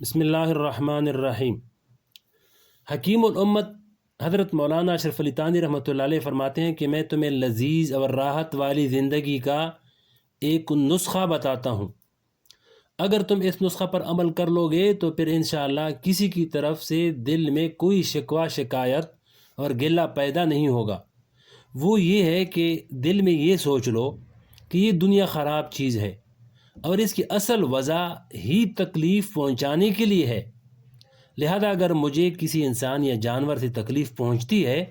بسم الرحمن الرحیم۔ حکیم الامت حضرت مولانا اشرف علی تھانوی رحمۃ اللہ علیہ فرماتے ہیں کہ میں تمہیں لذیذ اور راحت والی زندگی کا ایک نسخہ بتاتا ہوں۔ اگر تم اس نسخہ پر عمل کر لو گے تو پھر انشاءاللہ کسی کی طرف سے دل میں کوئی شکوہ شکایت اور گلہ پیدا نہیں ہوگا۔ وہ یہ ہے کہ دل میں یہ سوچ لو کہ یہ دنیا خراب چیز ہے اور اس کی اصل وجہ ہی تکلیف پہنچانے کے لیے ہے، لہذا اگر مجھے کسی انسان یا جانور سے تکلیف پہنچتی ہے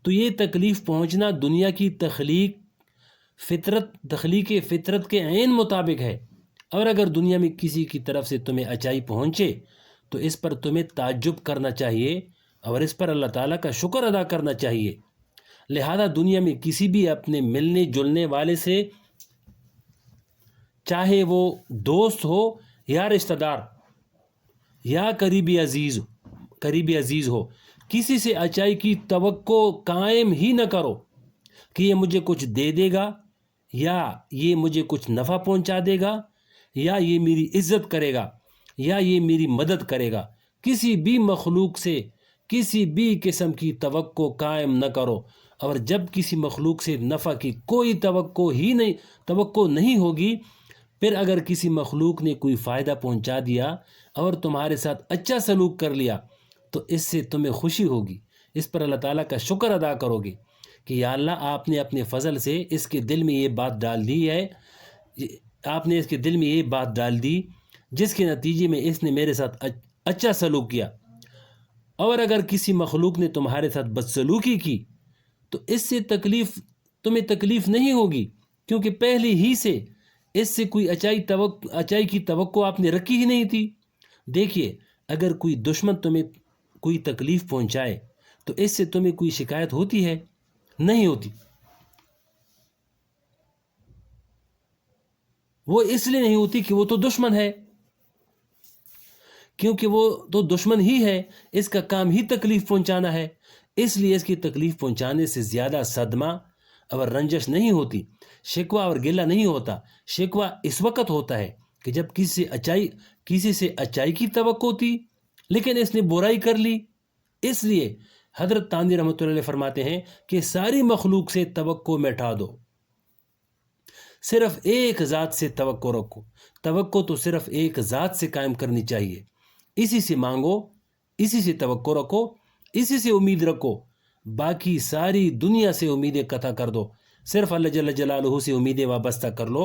تو یہ تکلیف پہنچنا دنیا کی تخلیق فطرت کے عین مطابق ہے، اور اگر دنیا میں کسی کی طرف سے تمہیں اچائی پہنچے تو اس پر تمہیں تعجب کرنا چاہیے اور اس پر اللہ تعالیٰ کا شکر ادا کرنا چاہیے۔ لہذا دنیا میں کسی بھی اپنے ملنے جلنے والے سے، چاہے وہ دوست ہو یا رشتہ دار یا قریبی عزیز ہو، کسی سے اچائی کی توقع قائم ہی نہ کرو کہ یہ مجھے کچھ دے دے گا یا یہ مجھے کچھ نفع پہنچا دے گا یا یہ میری عزت کرے گا یا یہ میری مدد کرے گا۔ کسی بھی مخلوق سے کسی بھی قسم کی توقع قائم نہ کرو، اور جب کسی مخلوق سے نفع کی کوئی توقع نہیں ہوگی، پھر اگر کسی مخلوق نے کوئی فائدہ پہنچا دیا اور تمہارے ساتھ اچھا سلوک کر لیا تو اس سے تمہیں خوشی ہوگی، اس پر اللہ تعالیٰ کا شکر ادا کرو گے کہ یا اللہ آپ نے اپنے فضل سے اس کے دل میں یہ بات ڈال دی ہے، آپ نے اس کے دل میں یہ بات ڈال دی جس کے نتیجے میں اس نے میرے ساتھ اچھا سلوک کیا۔ اور اگر کسی مخلوق نے تمہارے ساتھ بدسلوکی کی تو اس سے تمہیں تکلیف نہیں ہوگی، کیونکہ پہلے ہی سے اس سے کوئی اچائی کی توقع آپ نے رکھی ہی نہیں تھی۔ دیکھیے، اگر کوئی دشمن تمہیں کوئی تکلیف پہنچائے تو اس سے تمہیں کوئی شکایت ہوتی ہے؟ نہیں ہوتی۔ وہ اس لیے نہیں ہوتی کہ وہ تو دشمن ہے، کیونکہ وہ تو دشمن ہی ہے، اس کا کام ہی تکلیف پہنچانا ہے، اس لیے اس کی تکلیف پہنچانے سے زیادہ صدمہ اور رنجش نہیں ہوتی، شکوہ اور گلہ نہیں ہوتا۔ شکوہ اس وقت ہوتا ہے کہ جب کسی سے اچائی کی توقع تھی لیکن اس نے برائی کر لی۔ اس لیے حضرت تھانوی رحمۃ اللہ علیہ فرماتے ہیں کہ ساری مخلوق سے توقع مٹا دو، صرف ایک ذات سے توقع رکھو۔ توقع تو صرف ایک ذات سے قائم کرنی چاہیے، اسی سے مانگو، اسی سے توقع رکھو، اسی سے امید رکھو، باقی ساری دنیا سے امیدیں قطع کر دو، صرف اللہ جل جلالہ سے امیدیں وابستہ کر لو۔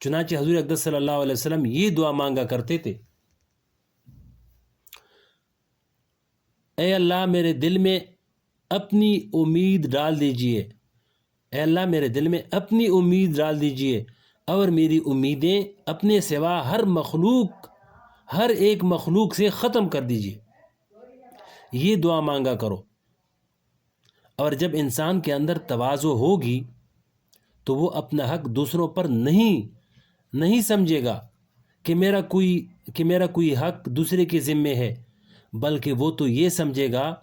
چنانچہ حضور اقدس صلی اللہ علیہ وسلم یہ دعا مانگا کرتے تھے: اے اللہ میرے دل میں اپنی امید ڈال دیجئے، اے اللہ میرے دل میں اپنی امید ڈال دیجئے اور میری امیدیں اپنے سوا ہر ایک مخلوق سے ختم کر دیجئے۔ یہ دعا مانگا کرو، اور جب انسان کے اندر تواضع ہوگی تو وہ اپنا حق دوسروں پر نہیں سمجھے گا کہ میرا کوئی حق دوسرے کے ذمے ہے، بلکہ وہ تو یہ سمجھے گا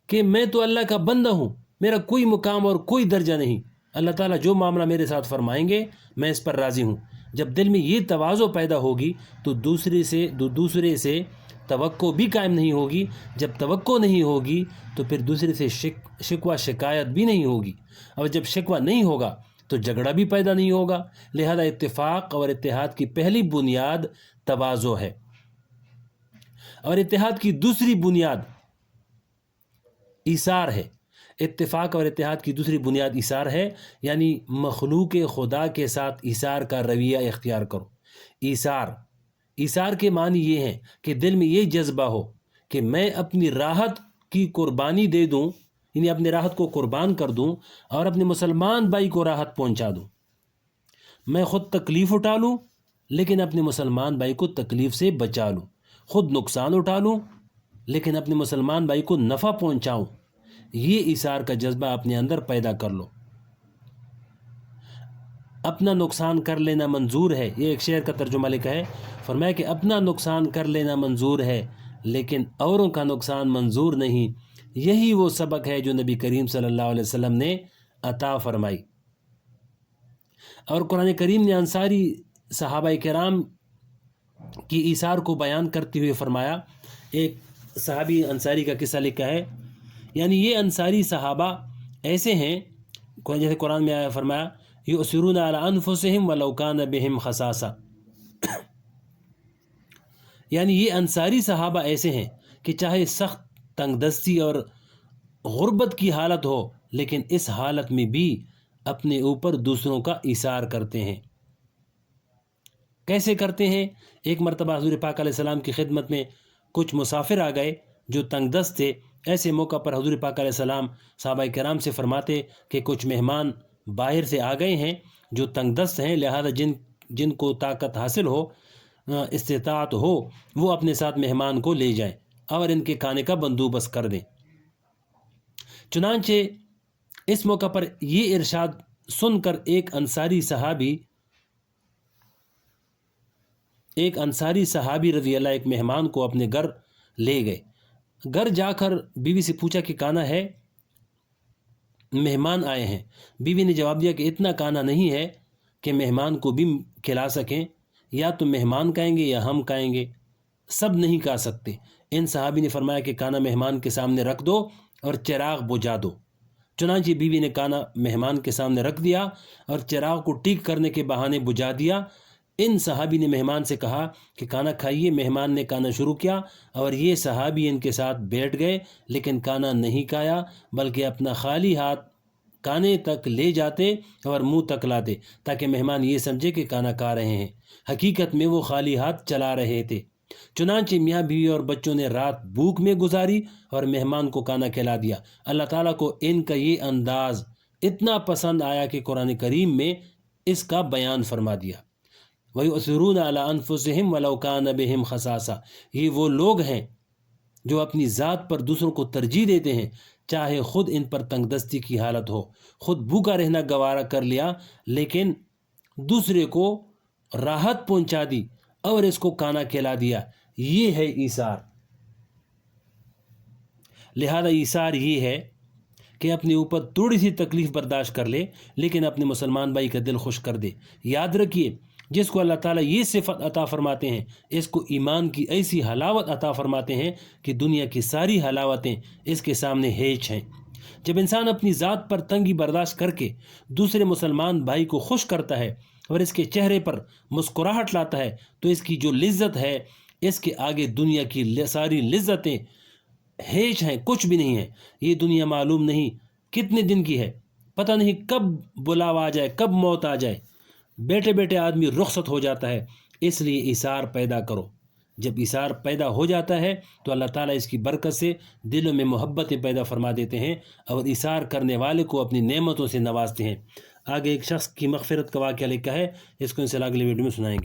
کہ میں تو اللہ کا بندہ ہوں، میرا کوئی مقام اور کوئی درجہ نہیں، اللہ تعالیٰ جو معاملہ میرے ساتھ فرمائیں گے میں اس پر راضی ہوں۔ جب دل میں یہ تواضع پیدا ہوگی تو دوسرے سے توقع بھی قائم نہیں ہوگی، جب توقع نہیں ہوگی تو پھر دوسرے سے شکوہ شکایت بھی نہیں ہوگی، اور جب شکوہ نہیں ہوگا تو جھگڑا بھی پیدا نہیں ہوگا۔ لہذا اتفاق اور اتحاد کی پہلی بنیاد تواضع ہے، اور اتحاد کی دوسری بنیاد ایثار ہے۔ اتفاق اور اتحاد کی دوسری بنیاد ایثار ہے، یعنی مخلوق خدا کے ساتھ ایثار کا رویہ اختیار کرو۔ ایثار کے معنی یہ ہیں کہ دل میں یہ جذبہ ہو کہ میں اپنی راحت کی قربانی دے دوں، یعنی اپنے راحت کو قربان کر دوں اور اپنے مسلمان بھائی کو راحت پہنچا دوں۔ میں خود تکلیف اٹھا لوں لیکن اپنے مسلمان بھائی کو تکلیف سے بچا لوں، خود نقصان اٹھا لوں لیکن اپنے مسلمان بھائی کو نفع پہنچاؤں۔ یہ ایثار کا جذبہ اپنے اندر پیدا کر لو۔ اپنا نقصان کر لینا منظور ہے، یہ ایک شعر کا ترجمہ لکھا ہے، فرمایا کہ اپنا نقصان کر لینا منظور ہے لیکن اوروں کا نقصان منظور نہیں۔ یہی وہ سبق ہے جو نبی کریم صلی اللہ علیہ وسلم نے عطا فرمائی، اور قرآن کریم نے انصاری صحابہ کرام کی ایثار کو بیان کرتے ہوئے فرمایا، ایک صحابی انصاری کا قصہ لکھا ہے، یعنی یہ انصاری صحابہ ایسے ہیں، جیسے قرآن میں آیا فرمایا یؤثرون علی انفسہم ولو کان بہم خصاصہ، یعنی یہ انصاری صحابہ ایسے ہیں کہ چاہے سخت تنگ دستی اور غربت کی حالت ہو، لیکن اس حالت میں بھی اپنے اوپر دوسروں کا ایثار کرتے ہیں۔ کیسے کرتے ہیں؟ ایک مرتبہ حضور پاک علیہ السلام کی خدمت میں کچھ مسافر آ گئے جو تنگ دست تھے۔ ایسے موقع پر حضور پاک علیہ السلام صحابہ کرام سے فرماتے کہ کچھ مہمان باہر سے آ گئے ہیں جو تنگ دست ہیں، لہذا جن کو طاقت حاصل ہو، استطاعت ہو، وہ اپنے ساتھ مہمان کو لے جائیں اور ان کے کھانے کا بندوبست کر دیں۔ چنانچہ اس موقع پر یہ ارشاد سن کر ایک انصاری صحابی رضی اللہ ایک مہمان کو اپنے گھر لے گئے۔ گھر جا کر بیوی سے پوچھا کہ کھانا ہے؟ مہمان آئے ہیں۔ بیوی نے جواب دیا کہ اتنا کھانا نہیں ہے کہ مہمان کو بھی کھلا سکیں، یا تو مہمان کھائیں گے یا ہم کھائیں گے، سب نہیں کھا سکتے۔ ان صحابی نے فرمایا کہ کھانا مہمان کے سامنے رکھ دو اور چراغ بجھا دو۔ چنانچہ بیوی نے کھانا مہمان کے سامنے رکھ دیا اور چراغ کو ٹھیک کرنے کے بہانے بجھا دیا۔ ان صحابی نے مہمان سے کہا کہ کھانا کھائیے۔ مہمان نے کھانا شروع کیا اور یہ صحابی ان کے ساتھ بیٹھ گئے، لیکن کھانا نہیں کھایا، بلکہ اپنا خالی ہاتھ کھانے تک لے جاتے اور منہ تک لاتے تاکہ مہمان یہ سمجھے کہ کھانا کھا رہے ہیں، حقیقت میں وہ خالی ہاتھ چلا رہے تھے۔ چنانچہ میاں بیوی اور بچوں نے رات بھوک میں گزاری اور مہمان کو کھانا کھلا دیا۔ اللہ تعالیٰ کو ان کا یہ انداز اتنا پسند آیا کہ قرآن کریم میں اس کا بیان فرما دیا۔ وَيُؤْثِرُونَ عَلَىٰ أَنفُسِهِمْ وَلَوْ كَانَ بِهِمْ خَصَاصَةٌ، یہ وہ لوگ ہیں جو اپنی ذات پر دوسروں کو ترجیح دیتے ہیں، چاہے خود ان پر تنگ دستی کی حالت ہو، خود بھوکا رہنا گوارا کر لیا، لیکن دوسرے کو راحت پہنچا دی اور اس کو کھانا کھلا دیا۔ یہ ہے ایثار۔ لہذا ایثار یہ ہے کہ اپنے اوپر تھوڑی سی تکلیف برداشت کر لے، لیکن اپنے مسلمان بھائی کا دل خوش کر دے۔ یاد رکھیے، جس کو اللہ تعالیٰ یہ صفت عطا فرماتے ہیں، اس کو ایمان کی ایسی حلاوت عطا فرماتے ہیں کہ دنیا کی ساری حلاوتیں اس کے سامنے ہیچ ہیں۔ جب انسان اپنی ذات پر تنگی برداشت کر کے دوسرے مسلمان بھائی کو خوش کرتا ہے اور اس کے چہرے پر مسکراہٹ لاتا ہے، تو اس کی جو لذت ہے، اس کے آگے دنیا کی ساری لذتیں ہیچ ہیں، کچھ بھی نہیں ہیں۔ یہ دنیا معلوم نہیں کتنے دن کی ہے، پتہ نہیں کب بلاوا آ جائے، کب موت آ جائے، بیٹھے بیٹھے آدمی رخصت ہو جاتا ہے۔ اس لیے ایثار پیدا کرو۔ جب ایثار پیدا ہو جاتا ہے تو اللہ تعالیٰ اس کی برکت سے دلوں میں محبتیں پیدا فرما دیتے ہیں اور ایثار کرنے والے کو اپنی نعمتوں سے نوازتے ہیں۔ آگے ایک شخص کی مغفرت کا واقعہ لکھا ہے، اس کو انشاءاللہ اگلی ویڈیو میں سنائیں گے۔